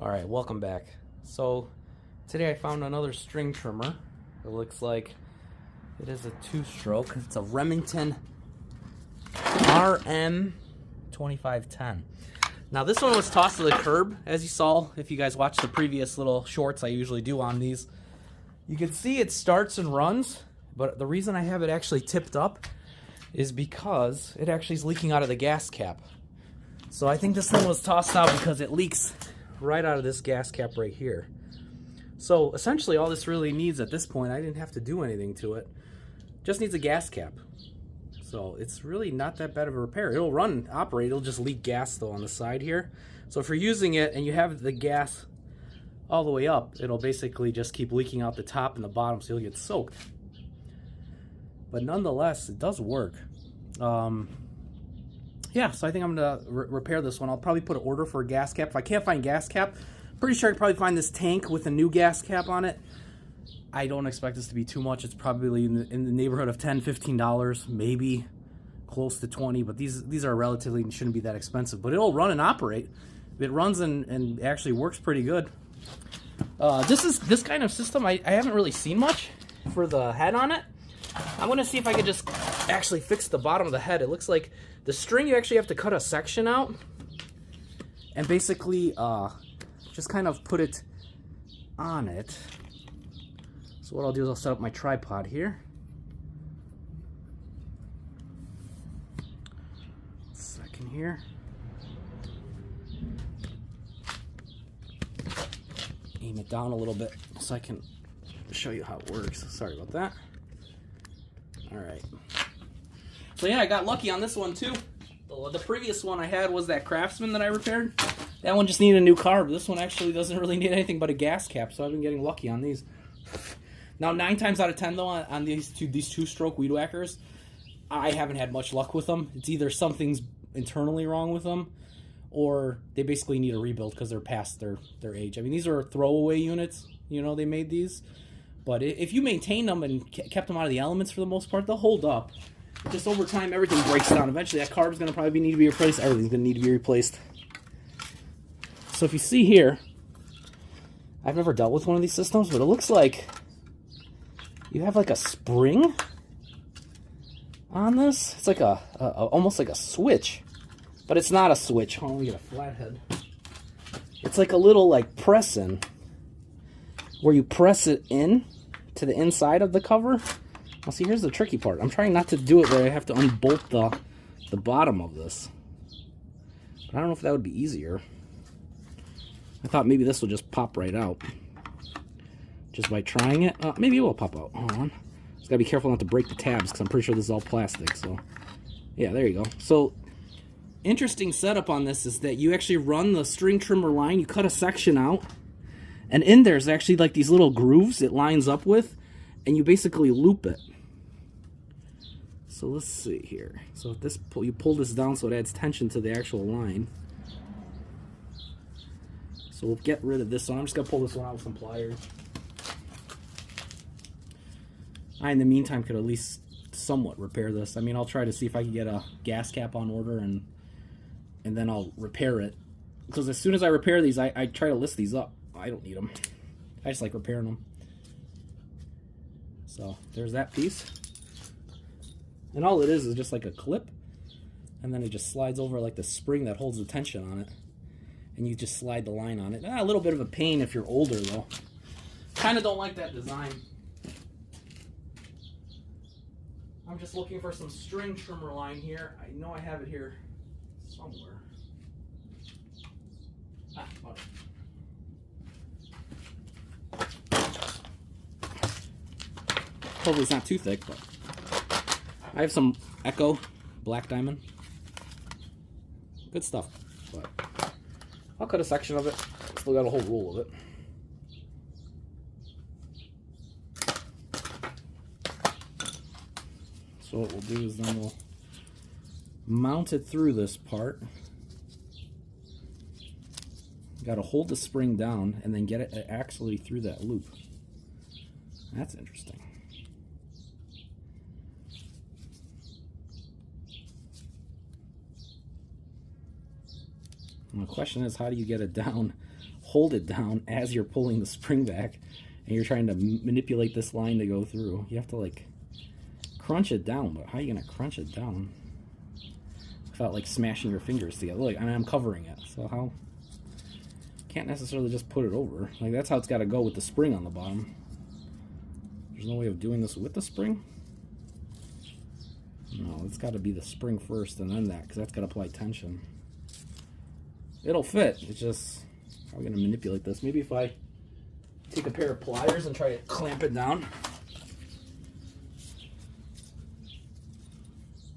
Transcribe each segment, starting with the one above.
Alright, welcome back. So, today I found another string trimmer. It looks like it is a two-stroke. It's a Remington RM2510. Now, this one was tossed to the curb, as you saw, if you guys watched the previous little shorts I usually do on these. You can see it starts and runs, but the reason I have it actually tipped up is because it actually is leaking out of the gas cap. So I think this thing was tossed out because it leaks right out of this gas cap right here. So essentially all this really needs at this point, I didn't have to do anything to it, just needs a gas cap. So it's really not that bad of a repair. It'll run and operate, it'll just leak gas though on the side here. So if you're using it and you have the gas all the way up, it'll basically just keep leaking out the top and the bottom, so you'll get soaked. But nonetheless, it does work. Yeah, so I think I'm gonna repair this one. I'll probably put an order for a gas cap. If I can't find gas cap, pretty sure I could probably find this tank with a new gas cap on it. I don't expect this to be too much. It's probably in the neighborhood of $10, $15, maybe close to 20, but these are relatively, shouldn't be that expensive. But it'll run and operate. It runs and actually works pretty good. This kind of system, I haven't really seen much for the head on it. I'm going to see if I could just actually fix the bottom of the head. It looks like the string, you actually have to cut a section out and basically just kind of put it on it. So what I'll do is I'll set up my tripod here. Second here. Aim it down a little bit so I can show you how it works. Sorry about that. Alright. So yeah, I got lucky on this one too. The previous one I had was that Craftsman that I repaired. That one just needed a new carb. This one actually doesn't really need anything but a gas cap, so I've been getting lucky on these. Now 9 times out of 10 though on these two-stroke weed whackers, I haven't had much luck with them. It's either something's internally wrong with them, or they basically need a rebuild because they're past their age. I mean, these are throwaway units, you know, they made these. But if you maintain them and kept them out of the elements for the most part, they'll hold up. Just over time, everything breaks down. Eventually, that carb's going to probably need to be replaced. Everything's going to need to be replaced. So if you see here, I've never dealt with one of these systems, but it looks like you have like a spring on this. It's like almost like a switch, but it's not a switch. Hold on, let me get a flathead. It's like a little like press-in, where you press it in to the inside of the cover. Now see, here's the tricky part. I'm trying not to do it where I have to unbolt the bottom of this. But I don't know if that would be easier. I thought maybe this will just pop right out. Just by trying it. Maybe it will pop out. Hold on. Just gotta be careful not to break the tabs because I'm pretty sure this is all plastic. So, yeah, there you go. So, interesting setup on this is that you actually run the string trimmer line. You cut a section out. And in there's actually like these little grooves it lines up with, and you basically loop it. So let's see here. So if you pull this down so it adds tension to the actual line. So we'll get rid of this one. I'm just gonna pull this one out with some pliers. I, in the meantime, could at least somewhat repair this. I mean, I'll try to see if I can get a gas cap on order, and then I'll repair it. Because as soon as I repair these, I try to list these up. I don't need them. I just like repairing them. So there's that piece. And all it is just like a clip. And then it just slides over like the spring that holds the tension on it. And you just slide the line on it. A little bit of a pain if you're older though. Kind of don't like that design. I'm just looking for some string trimmer line here. I know I have it here somewhere. Got it. Hopefully it's not too thick, but I have some Echo Black Diamond. Good stuff. But I'll cut a section of it. Still got a whole roll of it. So what we'll do is then we'll mount it through this part. Got to hold the spring down and then get it actually through that loop. That's interesting. And the question is, how do you get it down, hold it down as you're pulling the spring back and you're trying to manipulate this line to go through? You have to like crunch it down, but how are you going to crunch it down without like smashing your fingers together? Look, I mean, I'm covering it, so how? Can't necessarily just put it over. Like, that's how it's got to go with the spring on the bottom. There's no way of doing this with the spring. No, it's got to be the spring first and then that, because that's got to apply tension. It'll fit. It's just, how are we going to manipulate this? Maybe if I take a pair of pliers and try to clamp it down.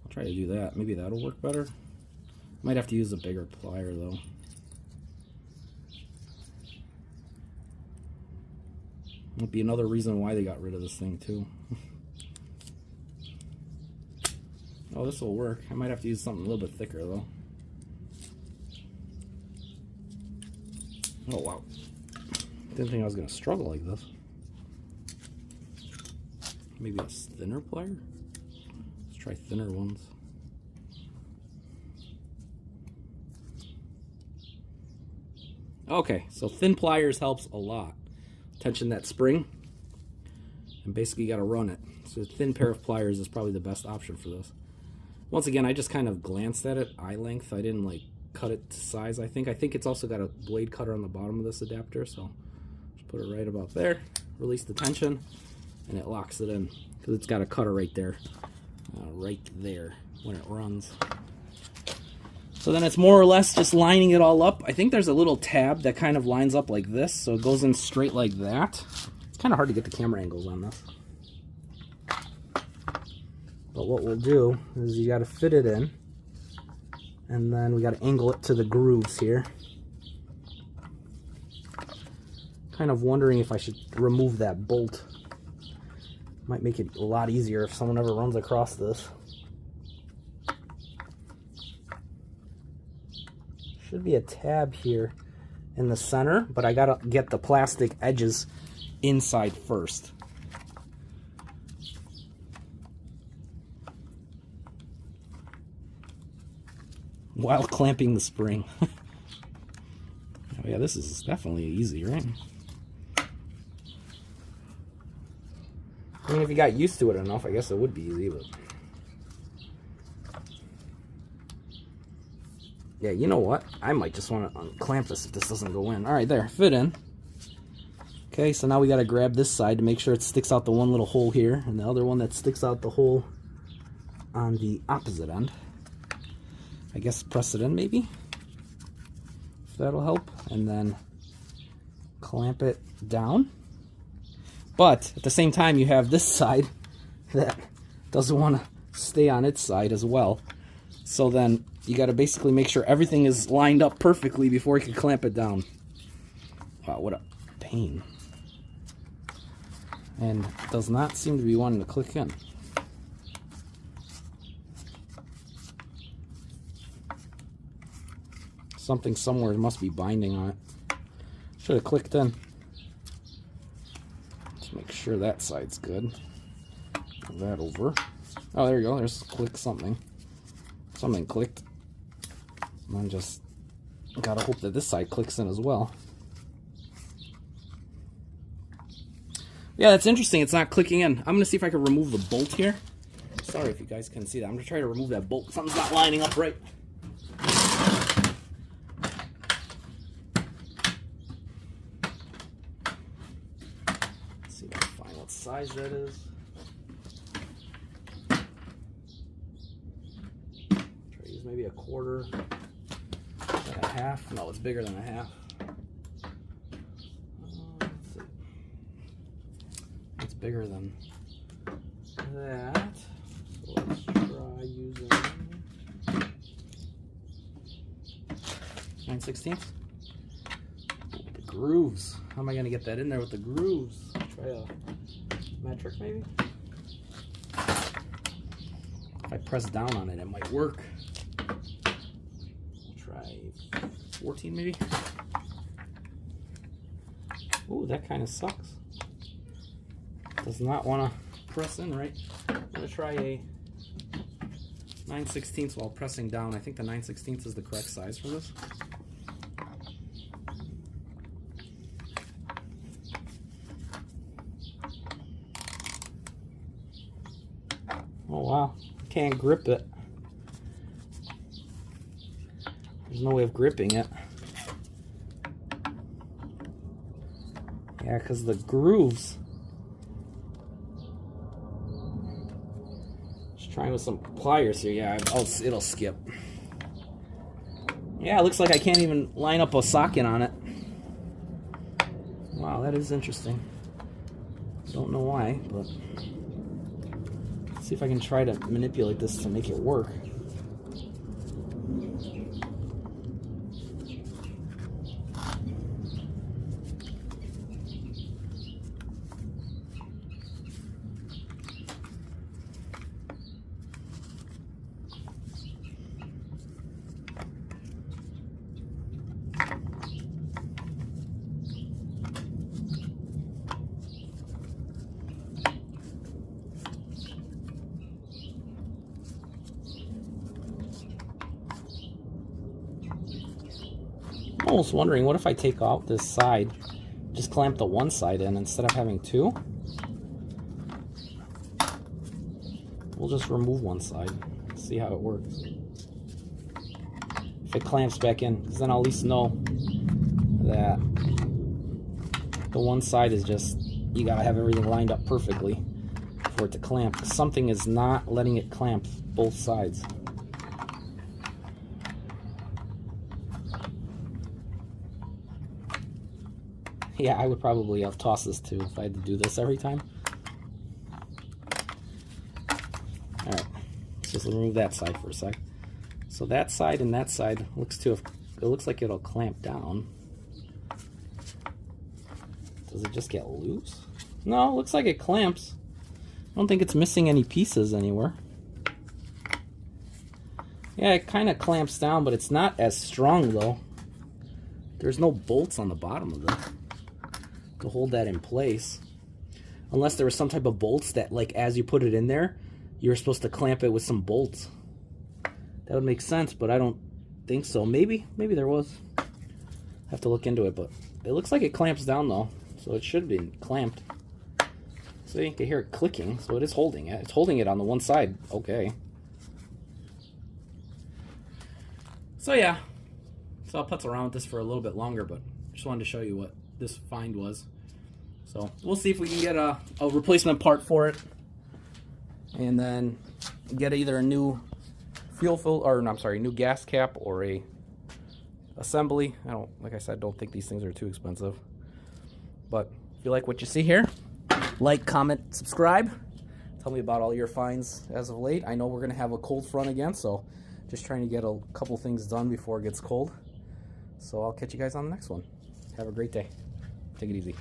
I'll try to do that. Maybe that'll work better. Might have to use a bigger plier though. Might be another reason why they got rid of this thing too. Oh, this will work. I might have to use something a little bit thicker though. Oh wow. Didn't think I was going to struggle like this. Maybe a thinner plier? Let's try thinner ones. Okay, so thin pliers helps a lot. Tension that spring, and basically you got to run it. So a thin pair of pliers is probably the best option for this. Once again, I just kind of glanced at it, eye length. I didn't like cut it to size, I think. I think it's also got a blade cutter on the bottom of this adapter, so just put it right about there, release the tension, and it locks it in, because it's got a cutter right there when it runs. So then it's more or less just lining it all up. I think there's a little tab that kind of lines up like this, so it goes in straight like that. It's kind of hard to get the camera angles on this. But what we'll do is you got to fit it in, and then we got to angle it to the grooves here. Kind of wondering if I should remove that bolt. Might make it a lot easier if someone ever runs across this. Should be a tab here in the center, but I gotta get the plastic edges inside first. While clamping the spring. Oh yeah, this is definitely easy, right? I mean, if you got used to it enough, I guess it would be easy, but... yeah, you know what? I might just want to unclamp this if this doesn't go in. Alright, there, fit in. Okay, so now we got to grab this side to make sure it sticks out the one little hole here, and the other one that sticks out the hole on the opposite end. I guess press it in maybe, if that'll help, and then clamp it down. But at the same time, you have this side that doesn't want to stay on its side as well. So then you got to basically make sure everything is lined up perfectly before you can clamp it down. Wow, what a pain. And it does not seem to be wanting to click in. Something somewhere must be binding on it. Should have clicked in. Let's make sure that side's good. Move that over. Oh, there you go. There's click something. Something clicked. And then just gotta hope that this side clicks in as well. Yeah, that's interesting. It's not clicking in. I'm gonna see if I can remove the bolt here. Sorry if you guys can see that. I'm gonna try to remove that bolt. Something's not lining up right. Let's see if I can find what size that is. Try to use maybe a quarter and a half. No, it's bigger than a half. Let's see. It's bigger than that. So let's try using 9/16. The grooves. How am I going to get that in there with the grooves? Try a metric maybe? If I press down on it, it might work. We'll try 14 maybe. Ooh, that kind of sucks. Does not want to press in right. I'm going to try a 9/16 while pressing down. I think the 9/16 is the correct size for this. wow, can't grip it. There's no way of gripping it. Yeah, because the grooves. Just trying with some pliers here. Yeah, it'll skip. Yeah, it looks like I can't even line up a socket on it. Wow, that is interesting. Don't know why, but let's see if I can try to manipulate this to make it work. I'm almost wondering, what if I take out this side, just clamp the one side in instead of having two? We'll just remove one side, see how it works. If it clamps back in, because then I'll at least know that the one side is just, you gotta have everything lined up perfectly for it to clamp. Something is not letting it clamp both sides. Yeah, I would probably have tossed this too if I had to do this every time. Alright, let's just remove that side for a sec. So that side and that side it looks like it'll clamp down. Does it just get loose? No, it looks like it clamps. I don't think it's missing any pieces anywhere. Yeah, it kind of clamps down, but it's not as strong though. There's no bolts on the bottom of it to hold that in place, unless there was some type of bolts that, like, as you put it in there, you're supposed to clamp it with some bolts. That would make sense, but I don't think so. Maybe there was. Have to look into it, but it looks like it clamps down though, so it should be clamped. So you can hear it clicking, so it is holding it. It's holding it on the one side. Okay. So yeah, so I'll putz around with this for a little bit longer, but just wanted to show you what this find was. So we'll see if we can get a replacement part for it, and then get either a new new gas cap or a assembly. Like I said, don't think these things are too expensive. But if you like what you see here, like, comment, subscribe. Tell me about all your finds as of late. I know we're gonna have a cold front again, so just trying to get a couple things done before it gets cold. So I'll catch you guys on the next one. Have a great day. Take it easy.